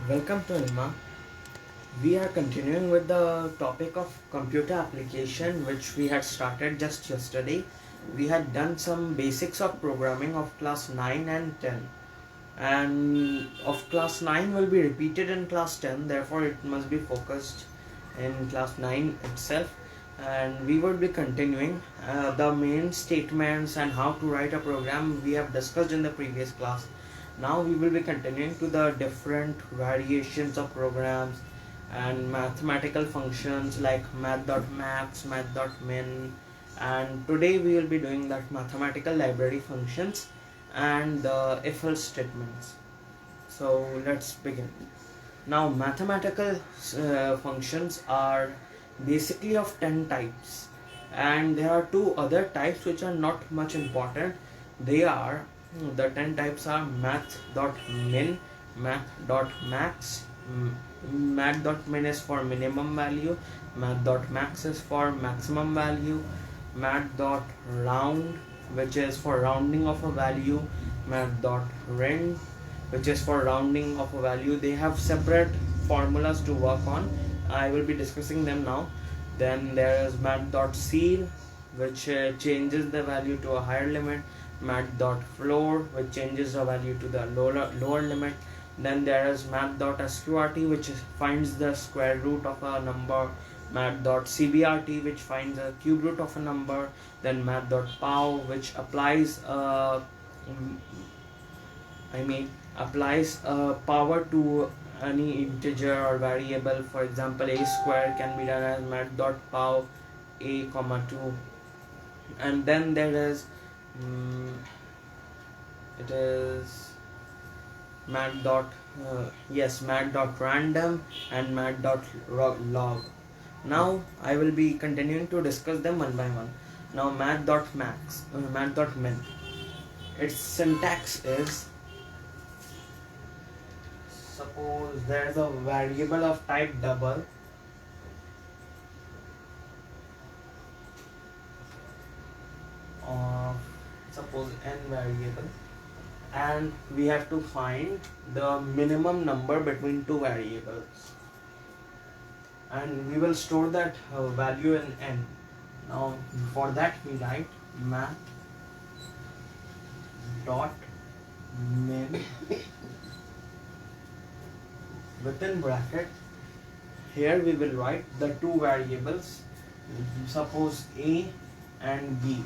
Welcome to Anima. We are continuing with the topic of computer application which we had started just yesterday. We had done some basics of programming of class 9 and 10, and of class 9 will be repeated in class 10, therefore it must be focused in class 9 itself. And we will be continuing the main statements and how to write a program we have discussed in the previous class. Now we will be continuing to the different variations of programs and mathematical functions like math.max, math.min, and today we will be doing that mathematical library functions and the if-else statements. So let's begin. Now mathematical functions are basically of 10 types, and there are two other types which are not much important. They are the 10 types are math.min, math.max. Math.min is for minimum value, math.max is for maximum value, math.round, which is for rounding of a value, math.rend, which is for rounding of a value. They have separate formulas to work on. I will be discussing them now. Then there is math.ceil, which changes the value to a higher limit, math.floor, which changes the value to the lower limit. Then there is math.sqrt, which finds the square root of a number, math.cbrt, which finds the cube root of a number. Then math.pow, which applies power to any integer or variable. For example, a square can be done as math.pow a comma 2. And then there is it is math.random and math.log. Now I will be continuing to discuss them one by one. Now math.min. Its syntax is, suppose there is a variable of type double of suppose n variable, and we have to find the minimum number between two variables, and we will store that value in n. Now for that we write math dot min within bracket. Here we will write the two variables, suppose a and b.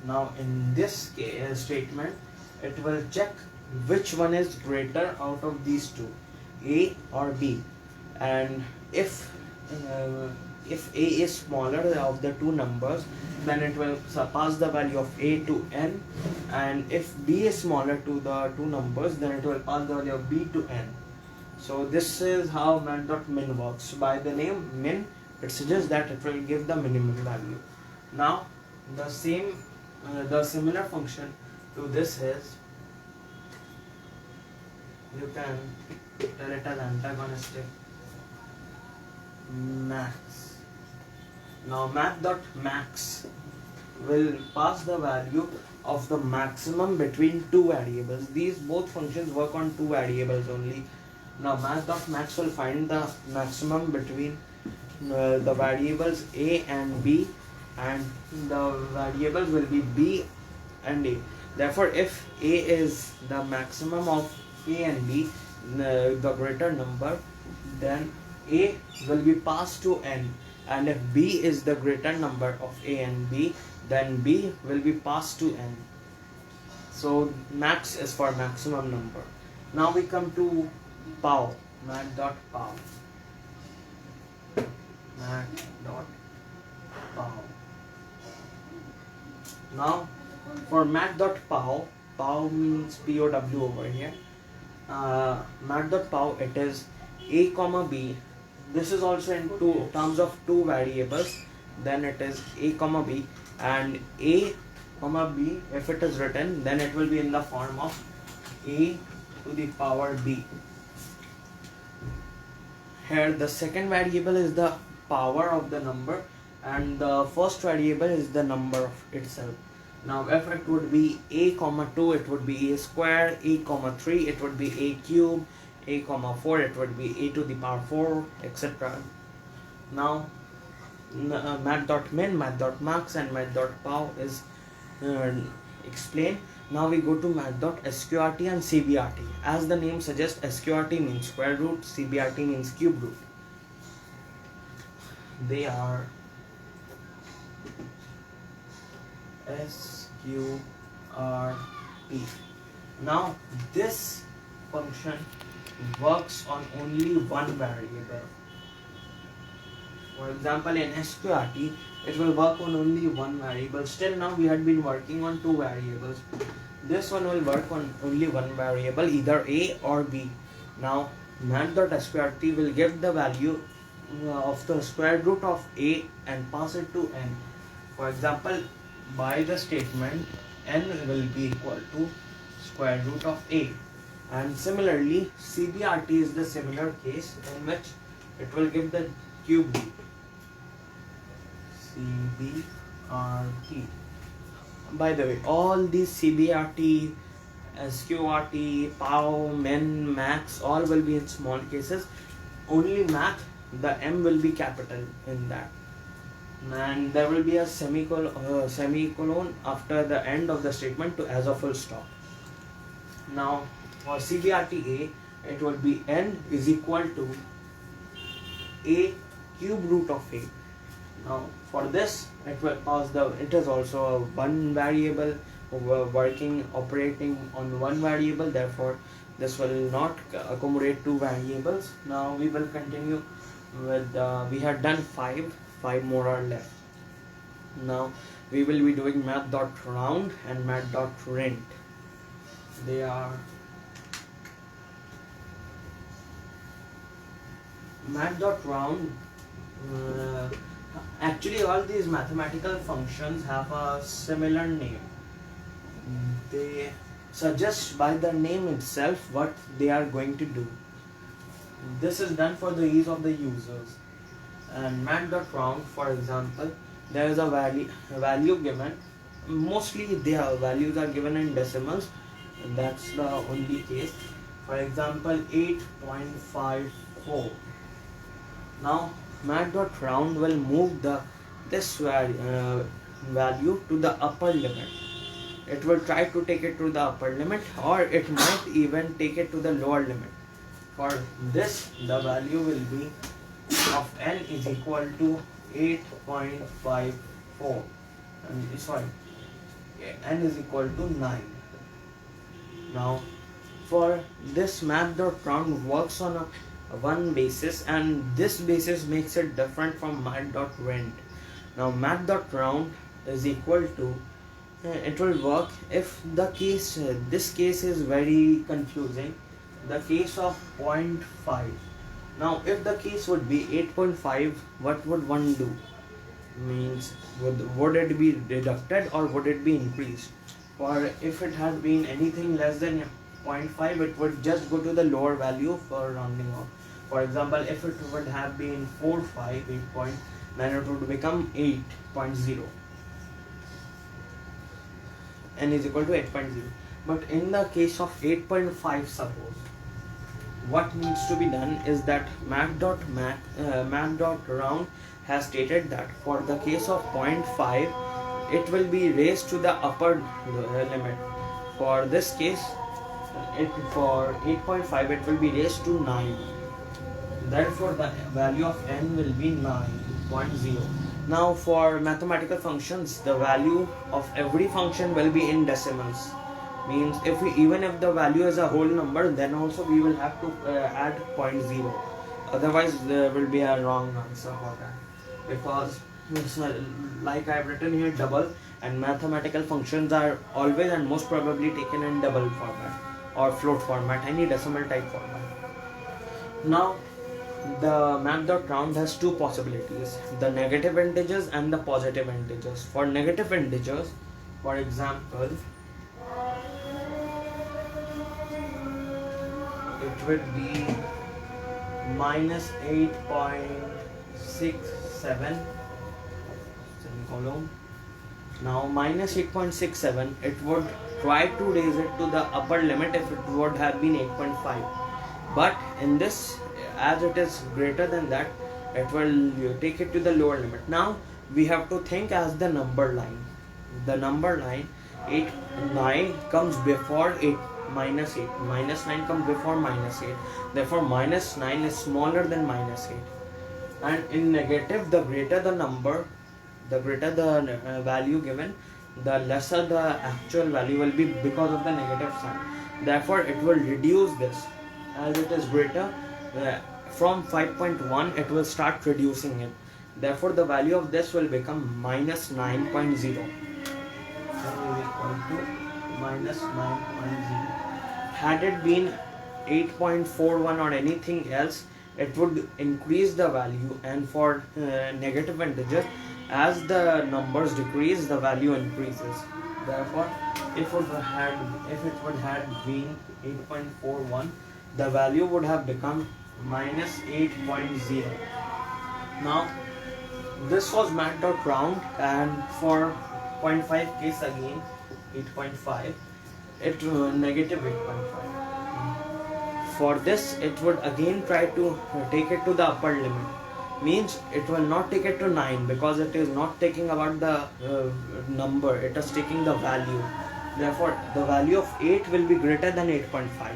Now in this case, statement, it will check which one is greater out of these two, a or b, and if a is smaller of the two numbers, then it will pass the value of a to n, and if b is smaller to the two numbers, then it will pass the value of b to n. So this is how math.min works. By the name min, it suggests that it will give the minimum value. Now the similar function to this is, you can tell it as antagonistic max. Now math.max will pass the value of the maximum between two variables. These both functions work on two variables only. Now math.max will find the maximum between the variables a and b, and the variables will be b and a. Therefore, if a is the maximum of a and b, the greater number, then a will be passed to n, and if b is the greater number of a and b, then b will be passed to n. So max is for maximum number. Now we come to pow, math.pow. Now for math.pow, pow means POW over here. Math.pow, it is a comma b. This is also in terms of two variables. Then it is a comma b, and a comma b, if it is written, then it will be in the form of a to the power b. Here the second variable is the power of the number, and the first variable is the number itself. Now if it would be a comma 2, it would be a square, a comma 3, it would be a cube, a comma 4, it would be a to the power 4, etc. Now math.min, math.max and math.pow is uh, explained. Now we go to math.sqrt and cbrt. As the name suggests, sqrt means square root, cbrt means cube root. They are sqrt. Now this function works on only one variable. For example, in sqrt, it will work on only one variable. Still now we had been working on two variables. This one will work on only one variable, either a or b. Now math.sqrt will give the value of the square root of a and pass it to n. For example, by the statement n will be equal to square root of a. And similarly, cbrt is the similar case in which it will give the cube root. CBRT. By the way, all these CBRT, SQRT, POW, min, max, all will be in small cases. Only math, the M will be capital in that. And there will be a semicolon after the end of the statement to as a full stop. Now, for CBRT-A, it will be N is equal to A cube root of A. Now for this it is also a one variable operating on one variable, therefore this will not accommodate two variables. Now we will continue with we have done five more are left. Now we will be doing math.round and math.rent. They are math.round. Actually, all these mathematical functions have a similar name. They suggest by the name itself what they are going to do. This is done for the ease of the users. And math.round, for example, there is a value given. Mostly their values are given in decimals. That's the only case. For example, 8.54. Now math.round will move this value to the upper limit. It will try to take it to the upper limit, or it might even take it to the lower limit. For this, the value will be of n is equal to 8.54. N is equal to 9. Now for this, math.round works on a one basis, and this basis makes it different from math.rent. Now math.round is equal to it will work if the case this case is very confusing, the case of 0.5. Now if the case would be 8.5, what would one do? Means would it be deducted or would it be increased? Or if it had been anything less than 0.5, it would just go to the lower value for rounding off. For example, if it would have been 8 then it would become 8.0. N is equal to 8.0. But in the case of 8.5, suppose, what needs to be done is that math.round has stated that for the case of 0.5, it will be raised to the upper limit. For this case, for 8.5, it will be raised to 9. Therefore, the value of n will be 9.0. Now, for mathematical functions, the value of every function will be in decimals. Means even if the value is a whole number, then also we will have to add 0.0. Otherwise, there will be a wrong answer for that. Because like I have written here, double, and mathematical functions are always and most probably taken in double format or float format, any decimal type format. Now the math.round has two possibilities, the negative integers and the positive integers. For negative integers, for example, it would be minus 8.67 semicolon. Now minus 8.67, it would try to raise it to the upper limit if it would have been 8.5. But in this, as it is greater than that, it will take it to the lower limit. Now we have to think as the number line. The number line 8 9 comes before 8 minus 8, minus 9 comes before minus 8, therefore minus 9 is smaller than minus 8. And in negative, the greater the number, the greater the value given, the lesser the actual value will be because of the negative sign. Therefore it will reduce this. As it is greater, from 5.1 it will start reducing it. Therefore the value of this will become minus 9.0, is equal to minus 9.0. Had it been 8.41 or anything else, it would increase the value. And for negative integer, as the numbers decrease, the value increases. Therefore if it would have been 8.41, the value would have become minus 8.0. Now this was mat.round, and for 0.5 case again 8.5, it negative 8.5. For this it would again try to take it to the upper limit, means it will not take it to 9 because it is not taking about the number, it is taking the value. Therefore the value of 8 will be greater than 8.5.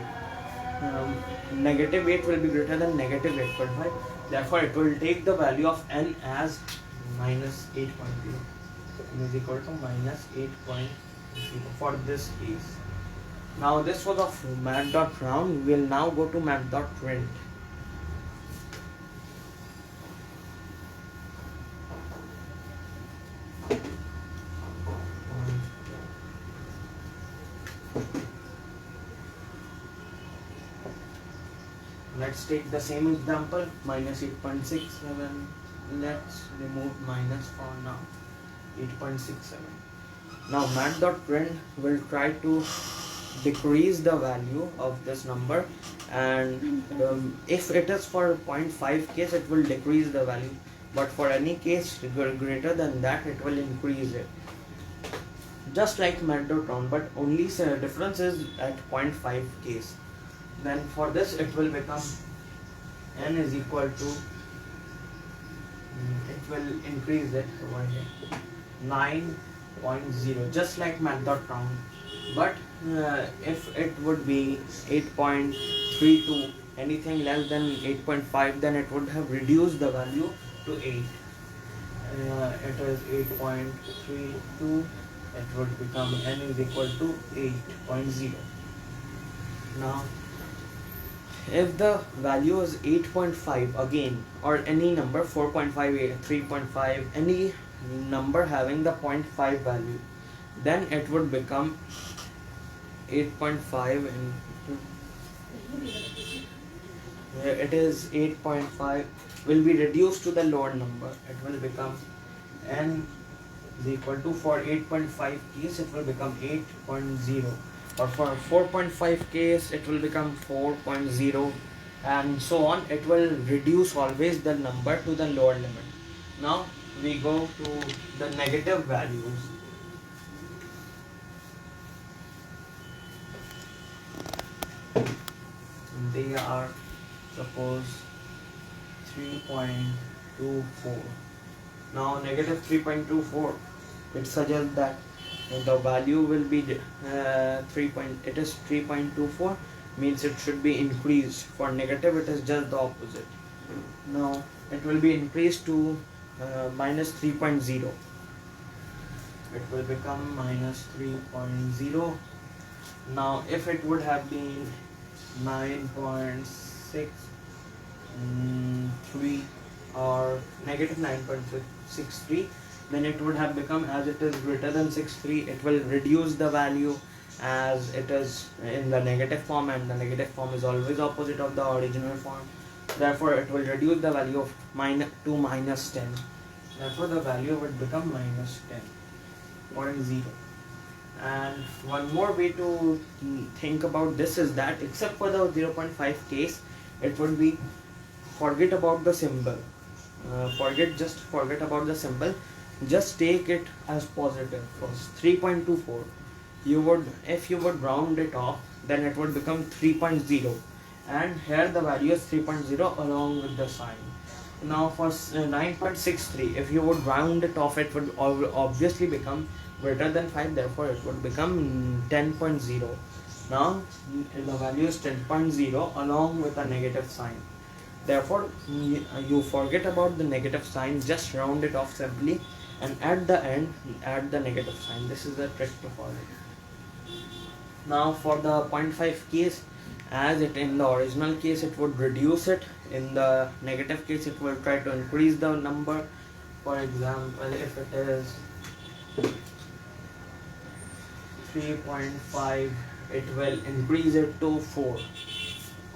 Negative 8 will be greater than negative 8.5. Therefore it will take the value of n as minus 8.0, is equal to minus 8.0 for this case. Now this was of mat.round. We will now go to mat.print. Let's take the same example, minus 8.67. Let's remove minus for now, 8.67. Now mat.print will try to decrease the value of this number, and if it is for 0.5 case, it will decrease the value, but for any case greater than that, it will increase it, just like mat.round, but only difference is at 0.5 case. Then for this it will become n is equal to, it will increase it over here, 9.0, just like mat.round. But if it would be 8.32, anything less than 8.5, then it would have reduced the value to 8. It is 8.32, it would become n is equal to 8.0. Now if the value is 8.5 again, or any number, 4.5, 3.5, any number having the 0.5 value, then it would become 8.5 into, it is 8.5 will be reduced to the lower number. It will become n is equal to, for 8.5 case it will become 8.0, or for 4.5 case it will become 4.0, and so on. It will reduce always the number to the lower limit. Now we go to the negative values. They are, suppose, 3.24. Now negative 3.24, it suggests that the value will be it is 3.24, means it should be increased. For negative it is just the opposite. Now it will be increased to minus 3.0. It will become minus 3.0. Now if it would have been 9.63 or negative 9.63, then it would have become, as it is greater than 63, it will reduce the value as it is in the negative form, and the negative form is always opposite of the original form. Therefore it will reduce the value of to minus 10. Therefore the value would become minus 10.0. And one more way to think about this is that, except for the 0.5 case, it would be, forget about the symbol, forget about the symbol, just take it as positive first. 3.24, if you would round it off, then it would become 3.0, and here the value is 3.0 along with the sign. Now for 9.63, if you would round it off, it would obviously become greater than 5, therefore it would become 10.0. Now the value is 10.0 along with a negative sign. Therefore you forget about the negative sign, just round it off simply, and at the end add the negative sign. This is the trick to follow. Now for the 0.5 case, as it in the original case it would reduce it, in the negative case it will try to increase the number. For example, if it is 3.5, it will increase it to 4.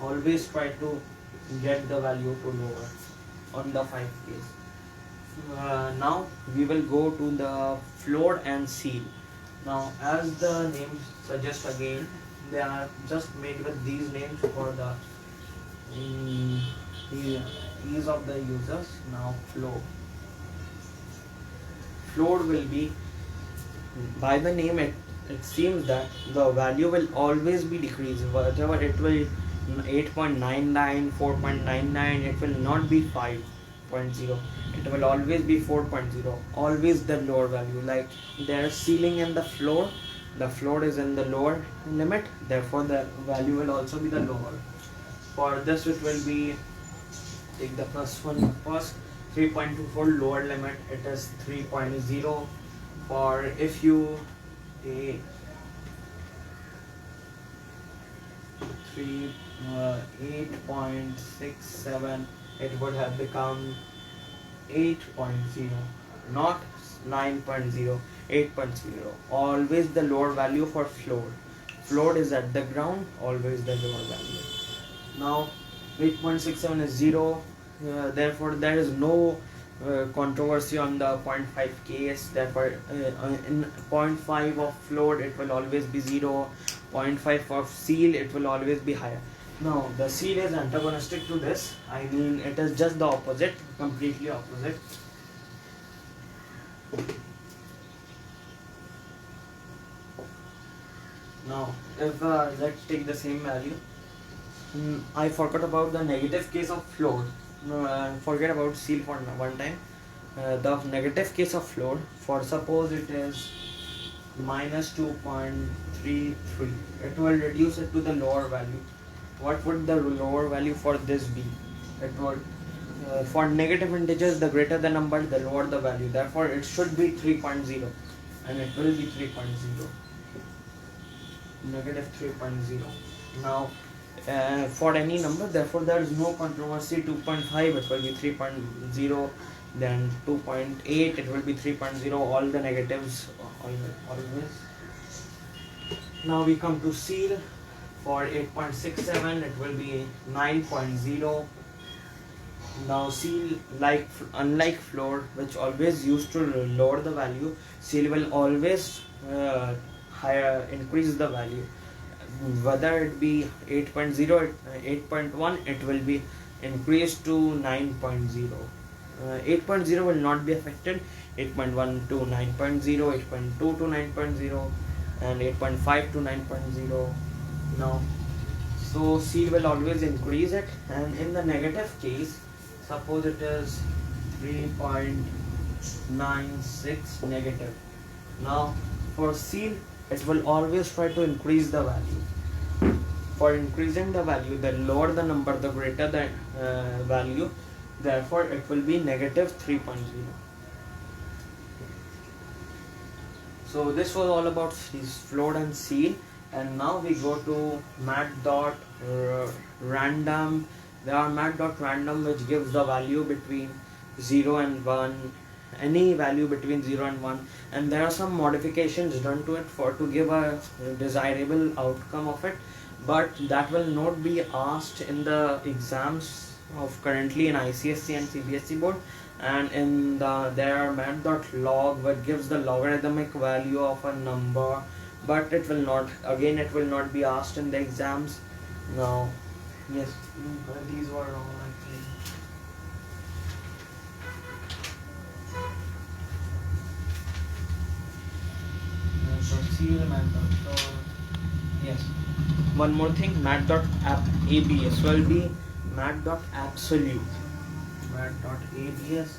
Always try to get the value to lower on the 5 case. Now we will go to the floor and seal. Now as the name suggests, again they are just made with these names for the ease of the users. Now floor will be, by the name it seems that the value will always be decreased. Whatever it will 8.99, 4.99, it will not be 5.0, it will always be 4.0, always the lower value. Like their ceiling and the floor is in the lower limit, therefore the value will also be the lower. For this it will be, take the first one first, 3.24 lower limit, it is 3.0. For if you take 8.67, it would have become 8.0, not 9.0, 8.0. Always the lower value for floor. Floor is at the ground, always the lower value. Now 8.67 is 0, therefore there is no controversy on the 0.5 case. Therefore in 0.5 of floor it will always be 0, 0.5 of seal it will always be higher. Now the seal is antagonistic to this, I mean it is just the opposite, completely opposite. Now if let's take the same value. I forgot about the negative case of floor. Forget about seal for one time. The negative case of floor, for suppose it is minus 2.33, it will reduce it to the lower value. What would the lower value for this be? It would for negative integers, the greater the number, the lower the value. Therefore it should be 3.0, and it will be 3.0, negative 3.0. Now for any number, therefore there is no controversy. 2.5 it will be 3.0, then 2.8 it will be 3.0, all the negatives always. Now we come to seal. For 8.67 it will be 9.0. Now seal, unlike floor which always used to lower the value, seal will always increase the value. Whether it be 8.0, 8.1, it will be increased to 9.0. 8.0 will not be affected. 8.1 to 9.0, 8.2 to 9.0, and 8.5 to 9.0. Now so seal will always increase it, and in the negative case, suppose it is 3.96 negative. Now for seal it will always try to increase the value. For increasing the value, the lower the number, the greater the value. Therefore it will be negative 3.0. So this was all about float and seal. And now we go to mat.random. There are mat.random which gives the value between 0 and 1, any value between 0 and 1, and there are some modifications done to it to give a desirable outcome of it, but that will not be asked in the exams of currently in ICSE and CBSE board. And in there are mat.log which gives the logarithmic value of a number, but it will not be asked in the exams. Now yes, these were all actually. So seal mat.log, yes. one more thing, mat.abs will be mat.absolute. Mat.abs.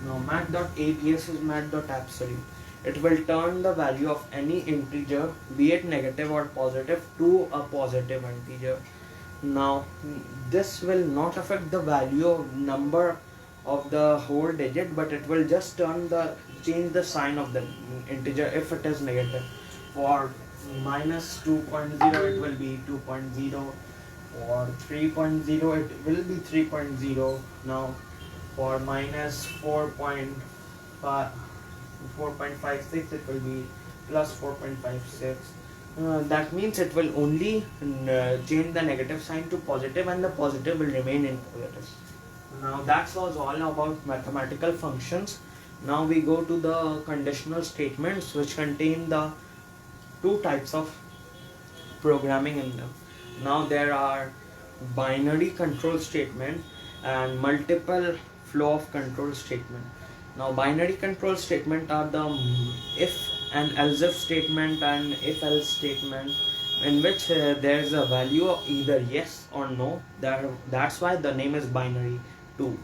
Now mat.abs is mat.absolute. It will turn the value of any integer, be it negative or positive, to a positive integer. Now this will not affect the value of number of the whole digit, but it will just change the sign of the integer if it is negative. For minus 2.0 it will be 2.0, for 3.0 it will be 3.0. Now for minus 4.56 it will be plus 4.56. That means it will only change the negative sign to positive, and the positive will remain in positive. Now that was all about mathematical functions. Now we go to the conditional statements, which contain the two types of programming in them. Now there are binary control statement and multiple flow of control statement. Now binary control statement are the if and else if statement and if else statement, in which there is a value of either yes or no. That's why the name is binary too.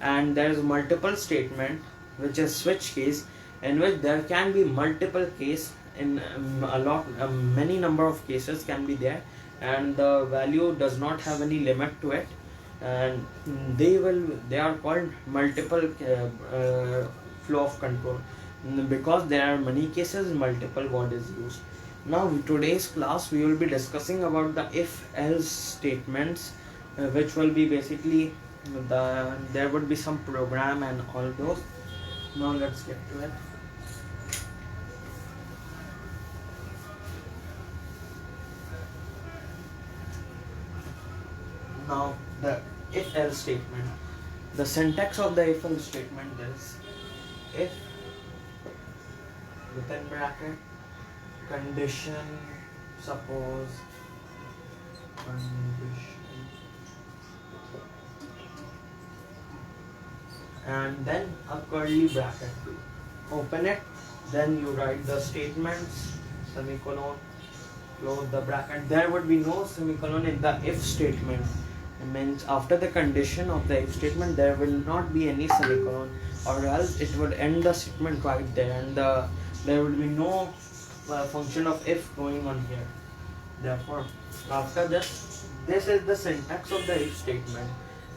And there is multiple statement, which is switch case, in which there can be multiple case in many number of cases can be there, and the value does not have any limit to it, and they are called multiple flow of control, because there are many cases multiple word is used. Now in today's class we will be discussing about the if else statements, which will be basically there would be some program and all those. Now let's get to it. Now the if else statement, the syntax of the if else statement is if within bracket condition, suppose condition, and then a curly bracket, open it, then you write the statements, semicolon, close the bracket. There would be no semicolon in the if statement. It means after the condition of the if statement there will not be any semicolon, or else it would end the statement right there, and there would be no function of if going on here. Therefore after this is the syntax of the if statement,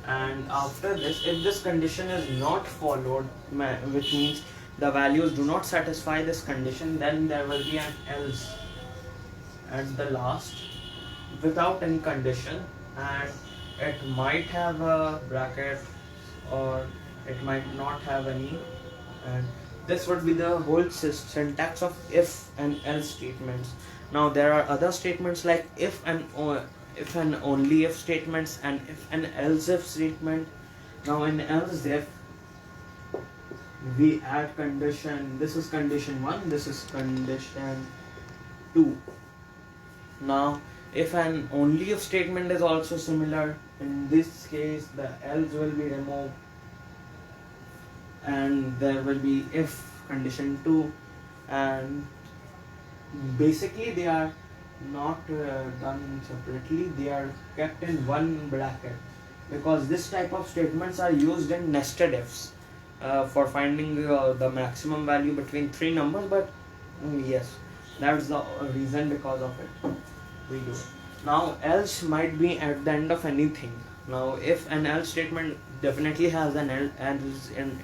and after this, if this condition is not followed, which means the values do not satisfy this condition, then there will be an else at the last without any condition, and it might have a bracket or it might not have any, and this would be the whole syntax of if and else statements. Now there are other statements like if and only if statements and if and else if statement. Now in else if we add condition, this is condition 1, this is condition 2. Now if and only if statement is also similar. In this case the else will be removed, and there will be if condition 2, and basically they are not done separately, they are kept in one bracket, because this type of statements are used in nested ifs for finding the maximum value between three numbers, but yes, that's the reason because of it we do it. Now else might be at the end of anything. Now if an else statement definitely has an else in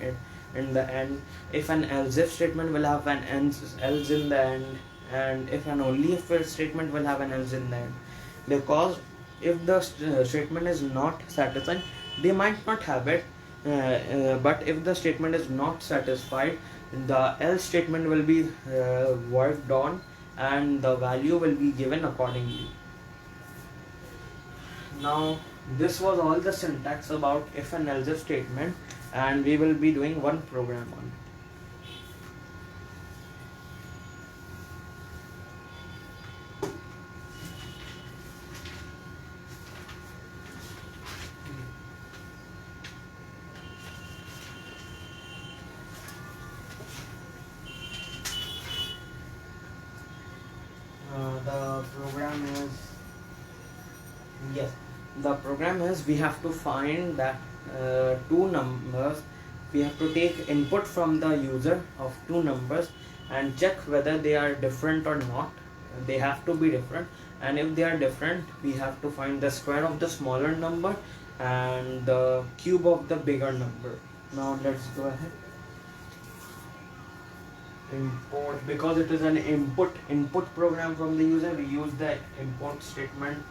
the end, if an else if statement will have an else in the end, and if an only if statement will have an else in the end, because if the statement is not satisfied, they might not have it, but if the statement is not satisfied, the else statement will be worked on, and the value will be given accordingly. Now this was all the syntax about if and else if statement, and we will be doing one program on it. The program is, yes, the program is, we have to find that two numbers. We have to take input from the user of two numbers and check whether they are different or not. They have to be different, and if they are different, we have to find the square of the smaller number and the cube of the bigger number. Now let's go ahead. Import, because it is an input program from the user, we use the import statement.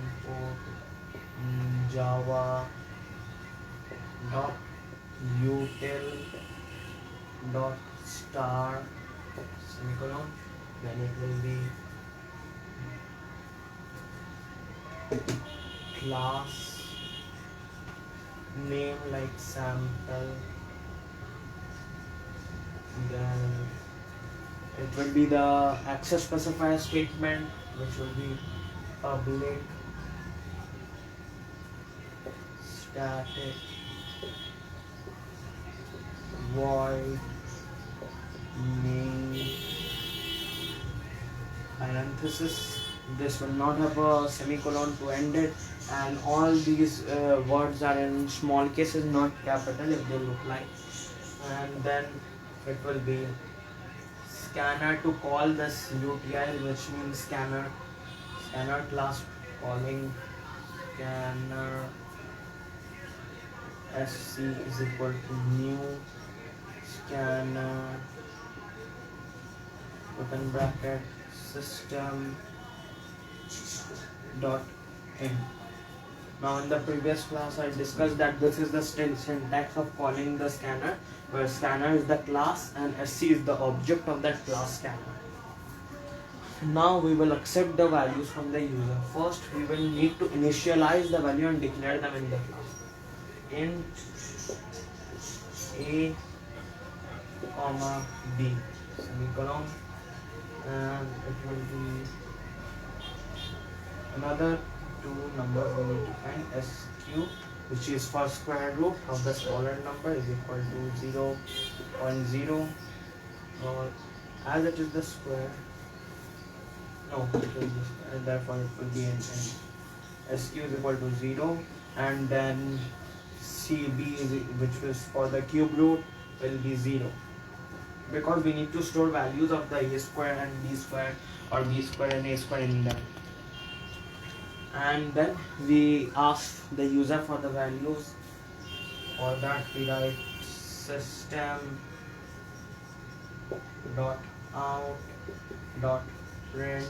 Import java dot util dot star semicolon, then it will be class name like sample, then it will be the access specifier statement, which will be public static void name parenthesis. This will not have a semicolon to end it, and all these words are in small cases, not capital if they look like. And then it will be scanner to call this util, which means scanner class, calling scanner sc is equal to new scanner open bracket system dot in. Now in the previous class I discussed that this is the syntax of calling the scanner, where scanner is the class and sc is the object of that class scanner. Now we will accept the values from the user. First we will need to initialize the value and declare them in the class. Int a comma b semicolon, and it will be another two numbers we need to find. Sq, which is for square root of the smaller number, is equal to 0.0, or as it is the square, no, it will be square, therefore it will be in Sq is equal to 0, and then CB is, which is for the cube root, will be 0, because we need to store values of the a square and b square, or b square and a square in them. And then we ask the user for the values. For that we write system dot out dot print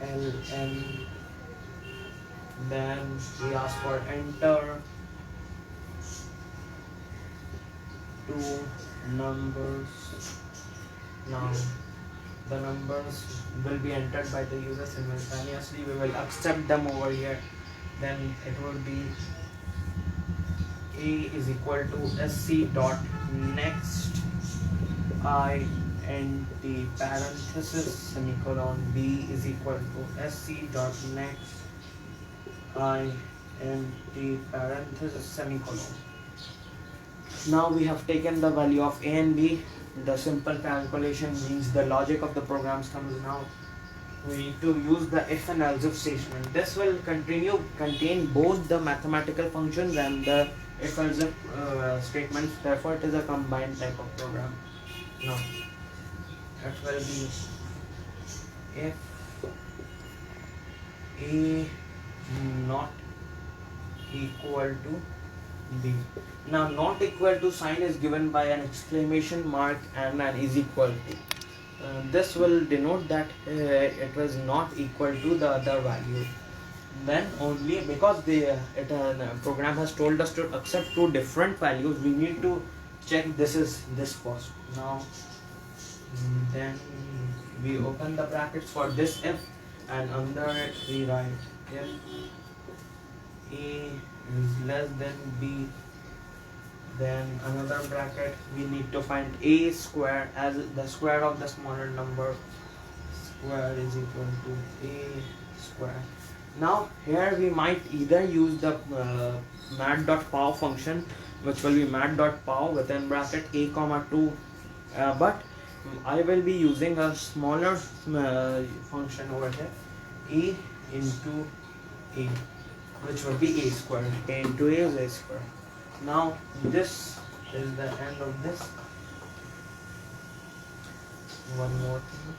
ln, then we ask for enter two numbers. Now the numbers will be entered by the user simultaneously. We will accept them over here. Then it will be a is equal to sc dot next int parenthesis semicolon, b is equal to sc dot next int parenthesis semicolon. Now we have taken the value of a and b. The simple calculation means the logic of the programs comes now. We need to use the if and else if statement. This will contain both the mathematical functions and the if else if statements. Therefore, it is a combined type of program. Now, it will be if a not equal to b. Now not equal to sign is given by an exclamation mark and an is equal to. This will denote that it was not equal to the other value. Then only because the program has told us to accept two different values, we need to check this is this first. Now then we open the brackets for this if, and under it we write if a is less than b, then another bracket we need to find a square as the square of the smaller number. Square is equal to a square. Now here we might either use the mat.pow function, which will be mat.pow within bracket a comma 2 but I will be using a smaller function over here, a into a, which will be a square. A into a is a square. Now this is the end of this. One more thing,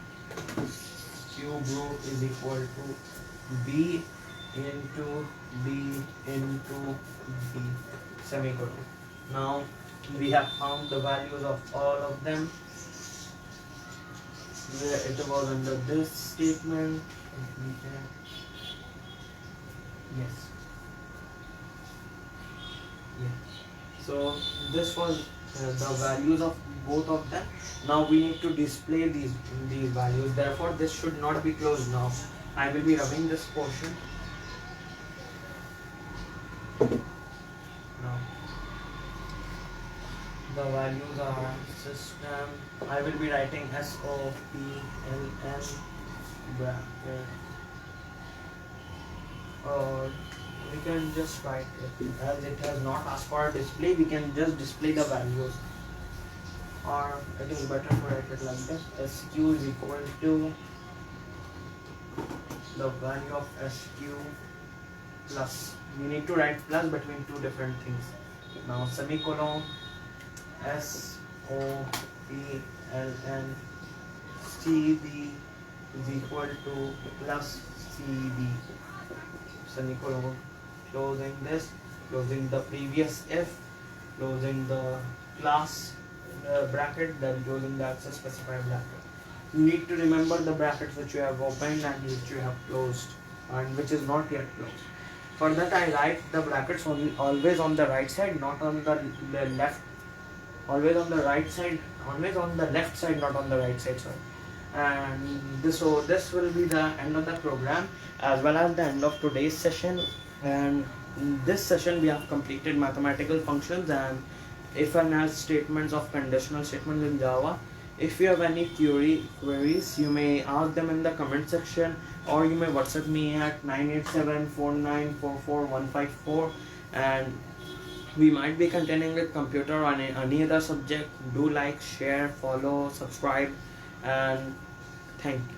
cube root is equal to b into b into b, semicolon. Now we have found the values of all of them, where it was under this statement. Yes. Yeah. So this was the values of both of them. Now we need to display these values. Therefore, this should not be closed now. I will be rubbing this portion. Now the values are system. I will be writing SOPLN bracket, or we can just write it, as it has not asked for a display, we can just display the values, or it is better to write it like this: SQ is equal to the value of SQ plus, we need to write plus between two different things. Now semicolon SOPLN CB is equal to plus CB, semicolon, closing this, closing the previous if, closing the class bracket, then closing the access specifier bracket. You need to remember the brackets which you have opened and which you have closed and which is not yet closed. For that I write the brackets always on the right side, not on the left. Always on the right side, always on the left side, not on the right side, sorry. And this will be the end of the program as well as the end of today's session. And in this session we have completed mathematical functions and if and else statements of conditional statements in Java. If you have any queries, you may ask them in the comment section, or you may WhatsApp me at 98749444154, and we might be continuing with computer or any other subject. Do like, share, follow, subscribe, and thank you.